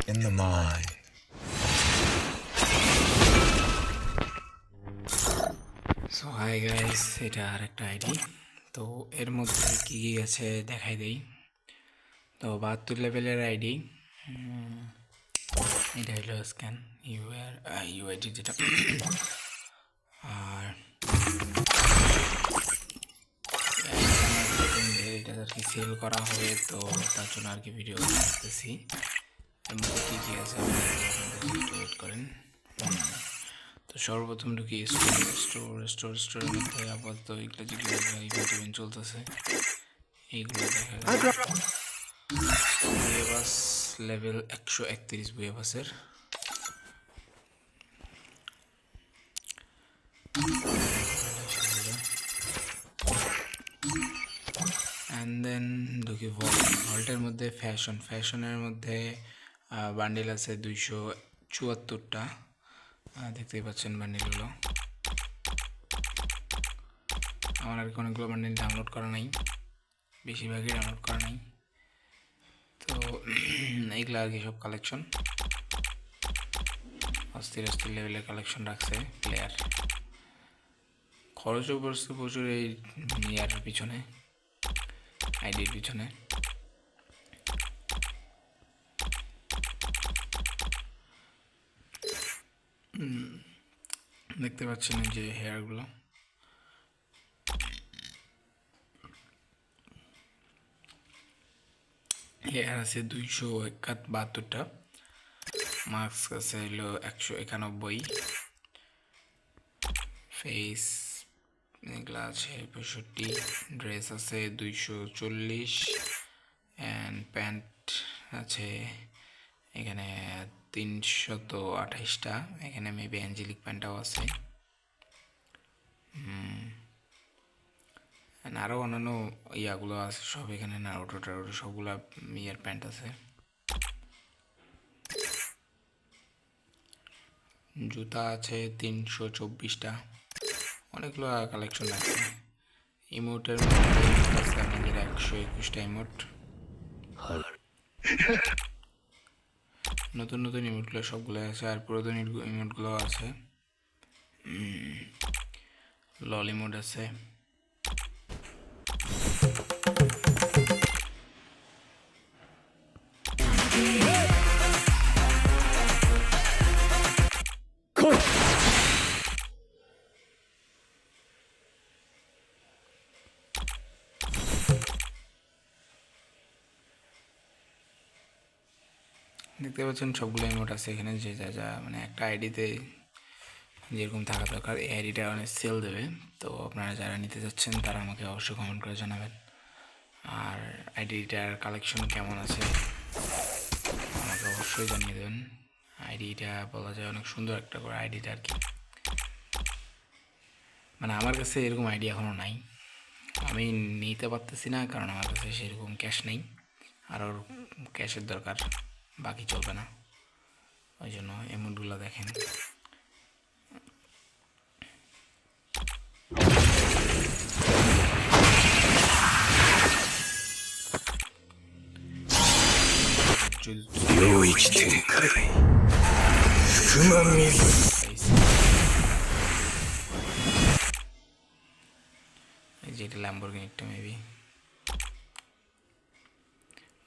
in the mind. So hi guys, এটা আর একটা ID. তো এর মধ্যে কী কী আছে দেখাই দেই। তো 72 লেভেলের আইডি। এটা হলো স্ক্যান ইউআইডি যেটা। আর এটা আর কি সেল করা হবে, তো তার জন্য আর কি ভিডিও করতেছি। এর মধ্যে কী কী আছে ওয়েট করেন। তো সর্বপ্রথম ঢুকি স্টোরের মধ্যে আপাতত এগুলো যেগুলো ইভেন্ট চলতেছে এইগুলো দেখা যায়। বুয়েবাস লেভেল 131 বুয়েবাসের। অ্যান্ড দেন ঢুকি ভল্টের মধ্যে ফ্যাশনের মধ্যে বান্ডিল আছে 274টা। দেখতেই পাচ্ছেন বান্ডিলগুলো। আমার আর কি অনেকগুলো বান্ডিল ডাউনলোড করা নাই, বেশিরভাগই ডাউনলোড করা নাই। তো এইগুলো আর কি সব কালেকশন, অস্থির লেভেলের কালেকশন রাখছে প্লেয়ার। খরচও পড়ছে প্রচুর এই ইয়ার পিছনে, আইডির পিছনে। দেখতে পাচ্ছেন যে হেয়ারগুলো, হেয়ার আছে 272টা, মাস্ক আছে হলো 191, ফেস এগুলো আছে 65, ড্রেস আছে 240, অ্যান্ড প্যান্ট আছে এখানে 328টা। এখানে মেবি অ্যাঞ্জেলিক প্যান্টটাও আছে। আরও অন্যান্য ইয়াগুলো আছে সব এখানে, নারুটো টারুটো সবগুলা ইয়ার প্যান্ট আছে। জুতা আছে 324টা, অনেকগুলো কালেকশন আছে। ইমোটের মধ্যে আছে আমাদের 121টা ইমোট। নতুন নতুন ইমোটগুলো সবগুলো আছে, আর পুরাতন ইমোটগুলো আছে। লল ইমোট আছে। দেখতে পাচ্ছেন সবগুলো ইমোট আছে এখানে, যে যা যা মানে একটা আইডিতে যেরকম থাকা দরকার। এই আইডিটা অনেক সেল দেবে, তো আপনারা যারা নিতে যাচ্ছেন তারা আমাকে অবশ্যই কমেন্ট করে জানাবেন। আর আইডিটার কালেকশন কেমন আছে আমাকে অবশ্যই জানিয়ে দেবেন। আইডিটা বলা যায় অনেক সুন্দর একটা করে আইডিটা আর কি। মানে আমার কাছে এরকম আইডি এখনও নাই, আমি নিতে পারতেছি না, কারণ আমার কাছে সেরকম ক্যাশ নেই, আর ওর ক্যাশের দরকার, বাকি চলবে না। ওই জন্য এমোটগুলো দেখেন। যেটা ল্যাম্বরগিনিটা মেবি,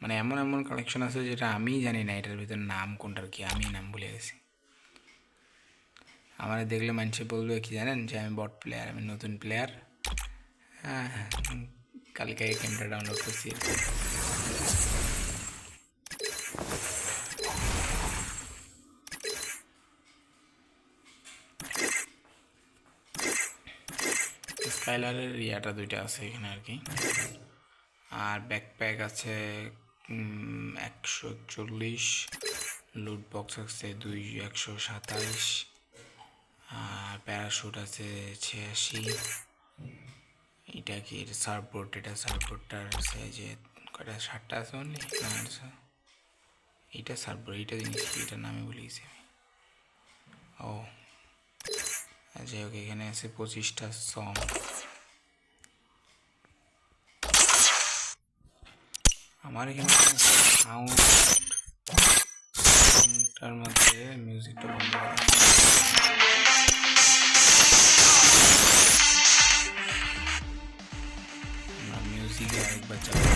মানে এমন এমন কালেকশন আছে যেটা আমি জানি না এটার ভিতরে নাম কোনটার কি, আমি নাম ভুলে গেছি। আমার দেখলে মানুষে বলবে কি জানেন, যে আমি বট প্লেয়ার, আমি নতুন প্লেয়ার। হ্যাঁ হ্যাঁ, কালকে এই গেমটা ডাউনলোড করছি। স্কাইলারের ইয়াটা 2টা আছে এখানে আর কি। আর ব্যাকপ্যাক আছে 141, লুট বক্স আছে 127, আর প্যারাশুট আছে 86। এটা কি সার্ফবোর্ড, এটা সার্ফবোর্ডটার আছে যে কটা 7টা আছে অনলি, এইটা সার্ফবোর্ড, এইটা জিনিস কি, এটার নামে ভুলে গেছি আমি। ও যাই হোক, এখানে আছে 25টা সং। আমার এখানে সাউন্ড তার মধ্যে মিউজিকটা বন্ধ করা মিউজিকে আরেকবার চালাই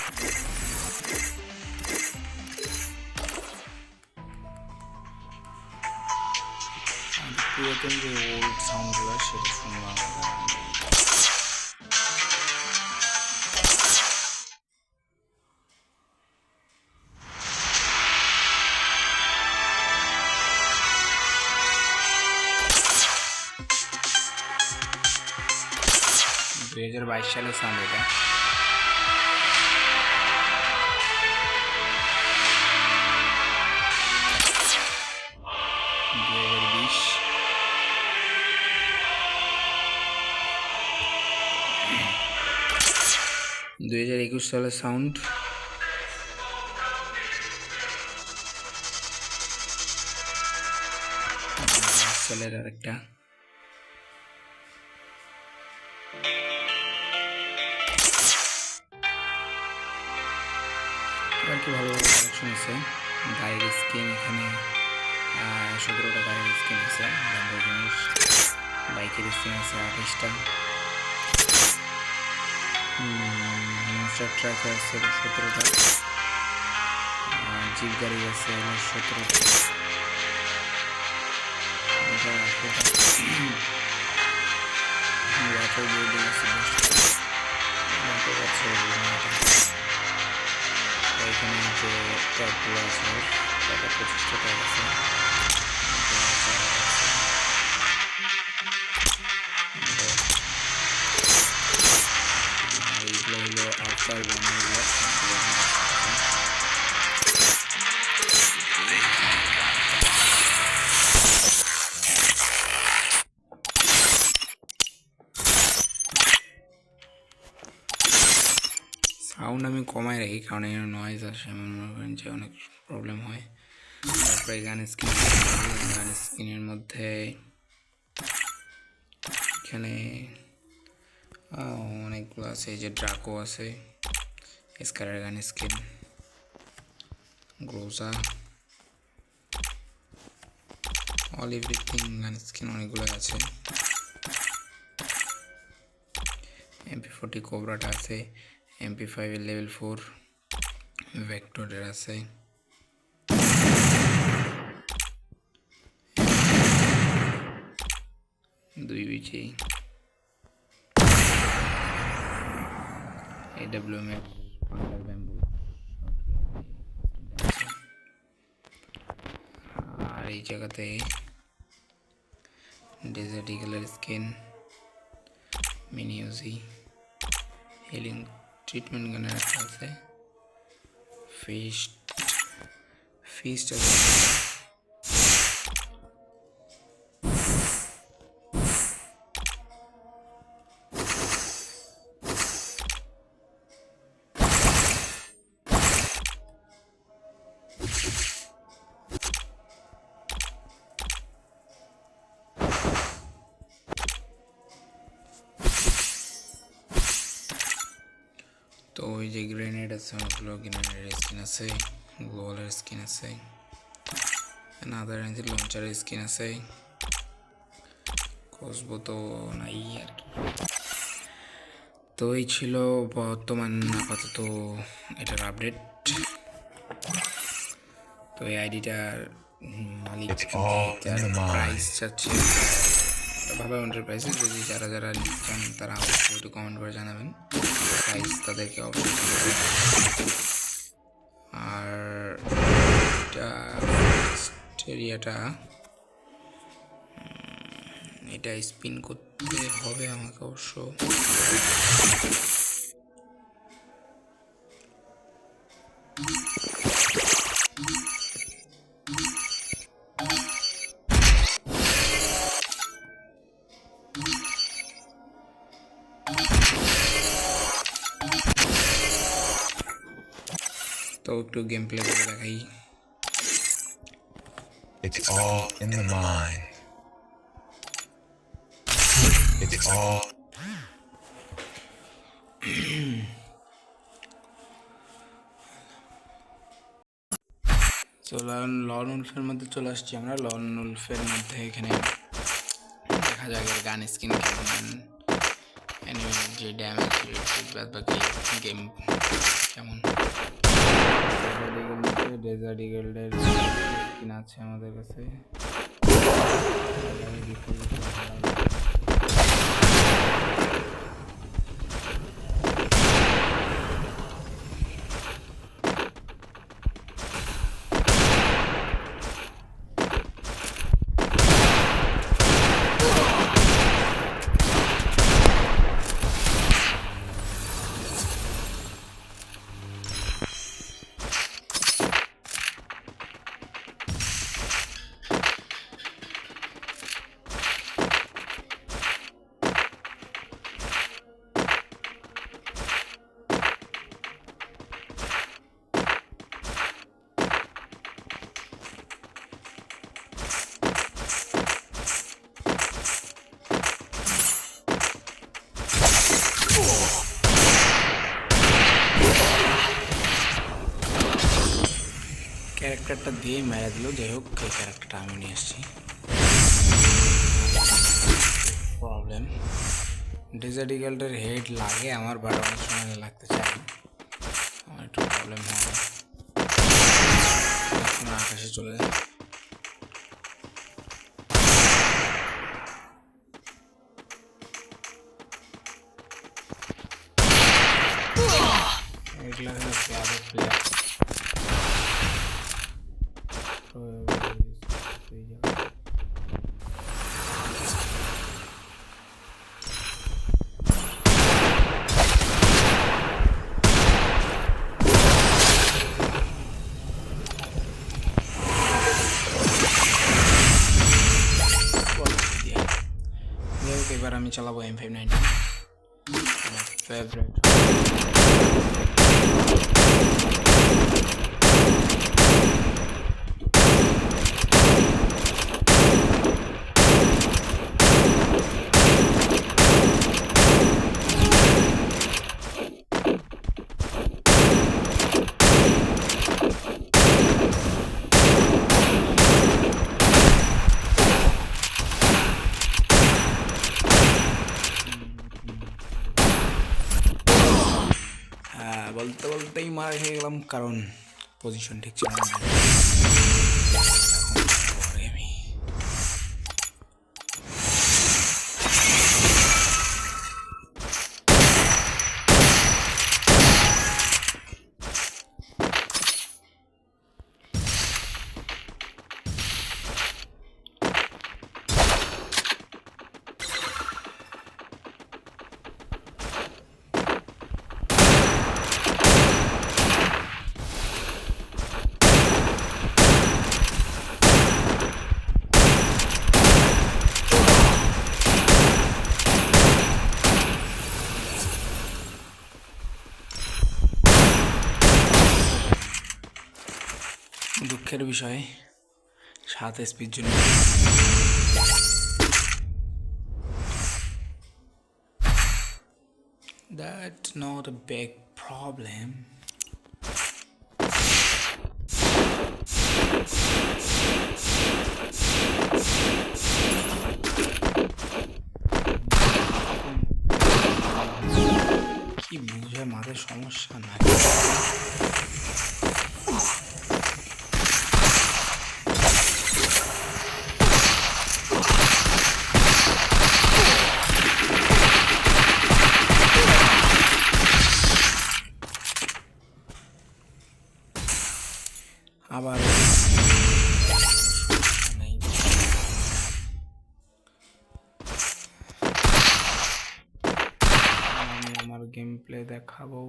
পুরাতন যে ওল্ড সাউন্ডগুলো সেটা শুনবো আমরা 2022 সালের সাউন্ড এটা। দুই হাজার 21 সালের সাউন্ড। সালের আরেকটা আর কি ভালো ভালো কালেকশন আছে। গাড়ির স্কিন এখানে 17টা গাড়ির স্কিন আছে। বাইকের স্কিন আছে 28টা। মনস্টার ট্রাক আছে 17টা। জিপ গাড়ি আছে 17টা। ওয়াটার বোর্ডিং আছে এখানে যে ট্যাগগুলো আছে টাকা 25টা ট্যাগ আছে। এইগুলো হলো আফটার বানাগুলো সাউন্ড আমি কমাই রাখি কারণ এখানে নয়েজ আসে, আমি মনে করেন যে অনেক প্রবলেম হয়। তারপরে গান স্ক্রিনের মধ্যে এখানে অনেকগুলো আছে। এই যে ড্রাকো আছে, স্কারের gun screen, Groza, all everything gun screen অনেকগুলো আছে। MP40 কোবরাটা আছে, MP5 এর লেভেল 4 ভেক্টরের আছে। দুই বিচি AWM এর পান্ডার ব্যাম্বু। আর এই জায়গাতে ডেজার্ট ইগলের skin, mini Uzi, healing treatment গানের একটা আছে, ফিস্ট আছে। তো ওই যে গ্রেনেড আছে, অনেকগুলো গ্রেনেডের স্কিন আছে, গ্লোয়ালের স্কিন আছে, আদার লঞ্চারের স্কিন আছে। কসবো তো নাই আর কি। তো এই ছিল বর্তমান আপাতত এটার আপডেট। তো এই আইডিটার মালিক প্রাইস চাচ্ছে ভালো অ্যামাউন্টের প্রাইসে। যদি যারা যারা চান তারা অবশ্যই একটু কমেন্ট করে জানাবেন প্রাইস তাদেরকে অবশ্যই। আর এটা স্পিন করতে হবে আমাকে অবশ্য। তো একটু গেম প্লে করে দেখাই। It's all in the mind. It's all. চলুন লন উলফের মধ্যে চলে আসছি আমরা। লন উলফের মধ্যে এখানে দেখা যাক এর গান স্কিন কেমন, এনিমির যে ড্যামেজ রেট বাদ বাকি গেম কেমন। ডেজার্ট ইগলের স্কিন আছে আমাদের কাছে। ক্যারেক্টারটা দিয়ে মেরে দিল, যাই হোক এই ক্যারেক্টারটা আমি নিয়ে এসেছি। প্রবলেম ডেজার্ট ইগলটার হেড লাগে আমার, বাট অনেক সময় লাগতে চায় না, আমার একটু প্রবলেম হয়। আমার আকাশে চলে যায়। এগুলো হলো প্লেয়ার প্লেয়ার এবার আমি চালাবো M590 ফেভারিট। বলতে বলতেই মারা খেয়ে গেলাম, কারণ পজিশন ঠিক ছিল না। আমি দুঃখের বিষয় 7 এসপির জন্য that's not a big problem. কি বুঝে মাথায় সমস্যা নাই। আবার আমি আমার গেম প্লে দেখাবো।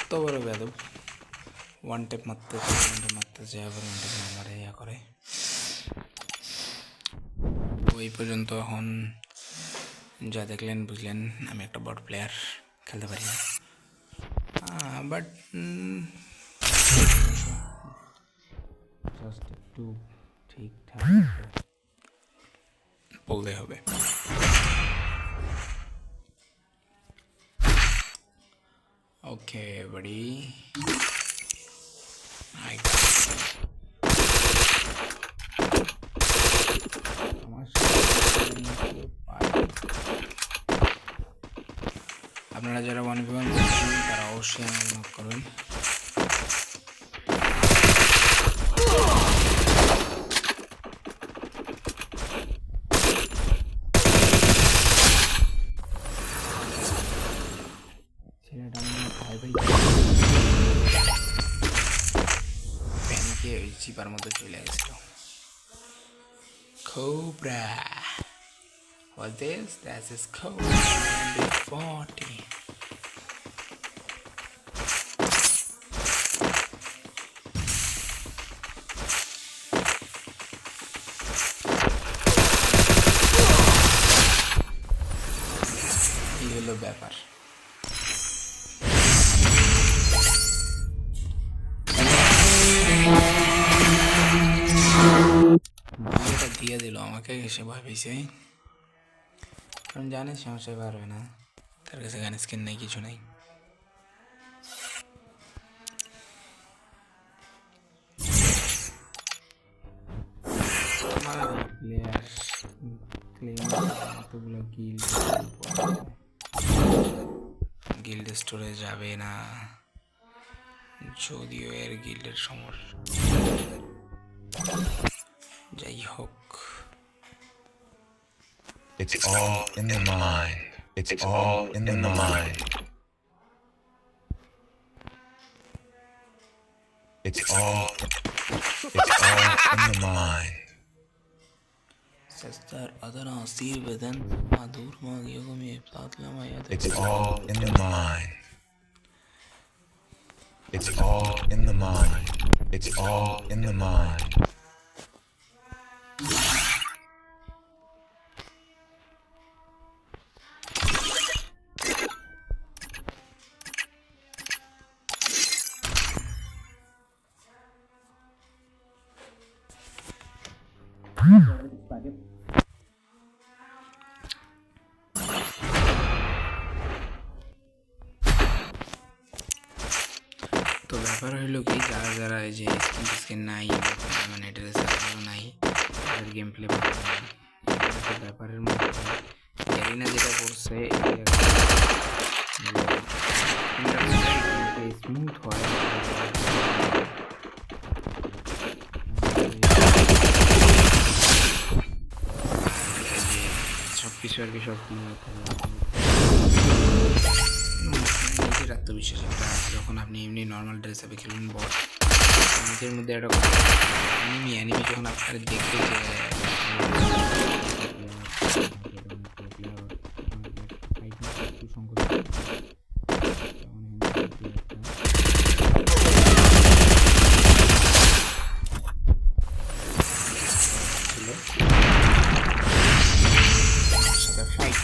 কত বড় বেদব, ওয়ান টেপ মারতে যায়, আবার ওয়ান টেপ না মারে ইয়া করে। ওই পর্যন্ত এখন যা দেখলেন বুঝলেন আমি একটা বট প্লেয়ার, খেলতে পারি না, বাট জাস্ট একটু ঠিকঠাক বলতে হবে। ওকে বাড়ি আপনারা যারা 1v1 করছেন তারা অবশ্যই আমাকে নক করবেন। ছেলেটা মনে হয় ভাই প্যানিকে ওই চিপার মধ্যে চলে গেছিল। Cobra. What's this? That is Cobra 40. এই হলো ব্যাপার। এটা দিয়ে দিল আমাকে, এসে ভয় পেয়েছে, কারণ জানে সমস্যায় পারবে না, তার কাছে গান স্কিন নেই, কিছু নেই। গিল্ড স্টোরে যাবে না, যদিও এর গিল্ডের সমস্যা। যাই হোক, It's all in the mind. It's all in the mind. It's all in the mind. Sesler Adana Sirveden Madur Magyomi Platlamaya. It's all in the mind. It's all in the mind. It's all in the mind. তো ব্যাপার হইলো কি, যারা যারা এই যে skin নাই, মানে ড্রেস নাই, তাদের গেম প্লে ব্যাপারের মধ্যে গ্যারিনা যেটা করছে স্মুথ হয়, সব কিছু আর কি সব নিজের আত্মবিশ্বাস একটা, যখন আপনি এমনি নর্মাল ড্রেস আপে খেলবেন বট, নিজের মধ্যে একটা অ্যানিমি যখন আপনার দেখবে যে ফাইট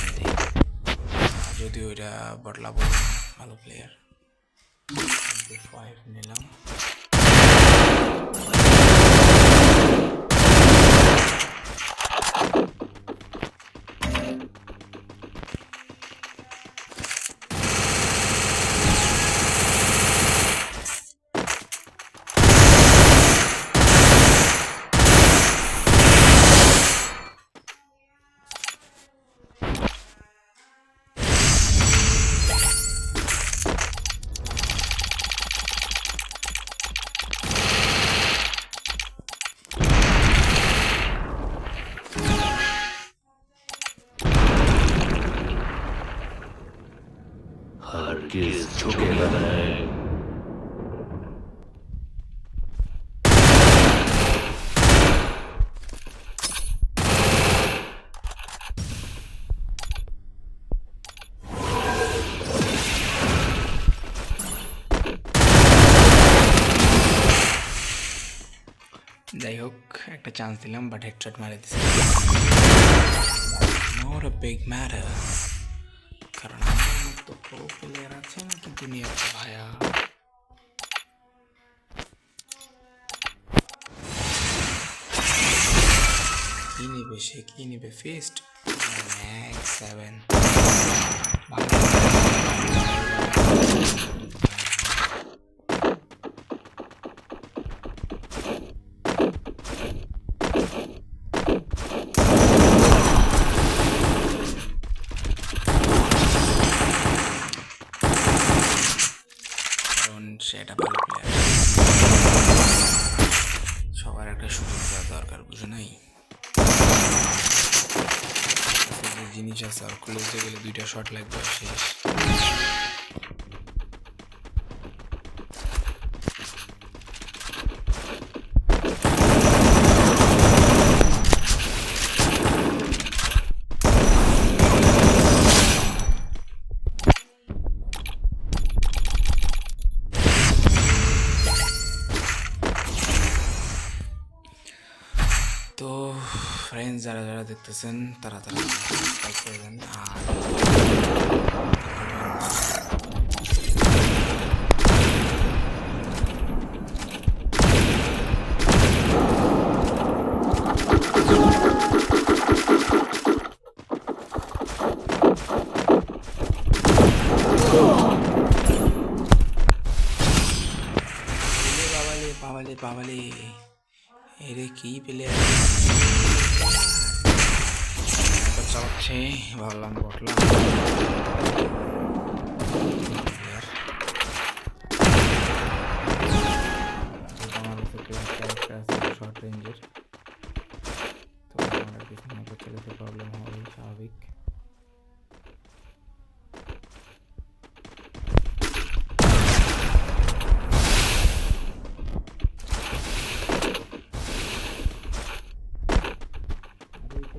যদিও এটা বদলাবো, ভালো প্লেয়ার। 5 নিলাম। हरगिज झुकेगा नहीं। যাই হোক, একটা চান্স দিলাম, বাট হেডশট মারে দিছি। No not a big matter, কারণ আমার মতো প্রো প্লেয়ার আছে নাকি দুনিয়াতে ভাইয়া। কি নেবে সে, কি নেবে? ফিস্ট 7 কারণ সেটা ভালো প্লেয়ার, সবার একটা সুযোগ দেওয়া দরকার, বুঝো নাই? যে জিনিস আছে আর ক্লোজে গেলে 2টা শট লাগবে আর শেষ। তো ফ্রেন্ডস যারা যারা দেখতেছেন তারা তারা সাবস্ক্রাইব করে দেন। আর বাবালে বাবালে বাবালে, এরে কি প্লেয়ার চালাচ্ছে, ভাবলাম বটলাম শর্ট রেঞ্জের, তো আমার কিছু মনে করতে গেলে প্রবলেম হবে স্বাভাবিক।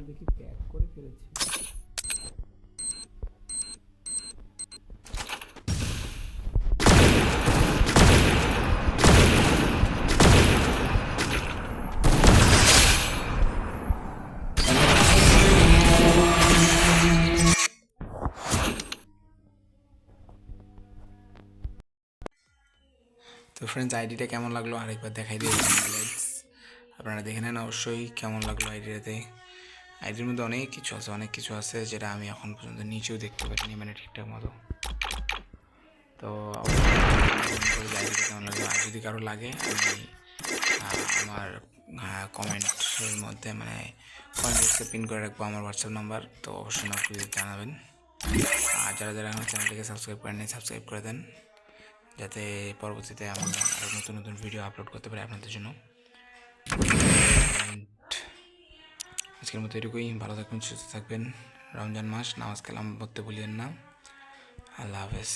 দেখি ব্যাক করে ফেলেছি। তো ফ্রেন্ডস আইডিটা কেমন লাগলো আরেকবার দেখাই দিয়ে আপনারা দেখে নেন অবশ্যই কেমন লাগলো আইডিটাতে। আইডির মধ্যে অনেক কিছু আছে যেটা আমি এখন পর্যন্ত নিচেও দেখতে পারিনি মানে ঠিকঠাক মতো। তো আইডিটা কেমন লাগলো, আর যদি কারো লাগে আমি আমার কমেন্টের মধ্যে মানে কমেন্ট বক্সে পিন করে রাখবো আমার হোয়াটসঅ্যাপ নাম্বার, তো অবশ্যই নক করে জানাবেন। আর যারা যারা আমার চ্যানেলটিকে সাবস্ক্রাইব করেন সাবস্ক্রাইব করে দেন, যাতে পরবর্তীতে আমি আরও নতুন নতুন ভিডিও আপলোড করতে পারি আপনাদের জন্য। আজকের মতো এটুকুই, ভালো থাকবেন, সুস্থ থাকবেন। রমজান মাস, নামাজ কালাম পড়তে ভুলিয়েন না। আল্লাহ হাফেজ।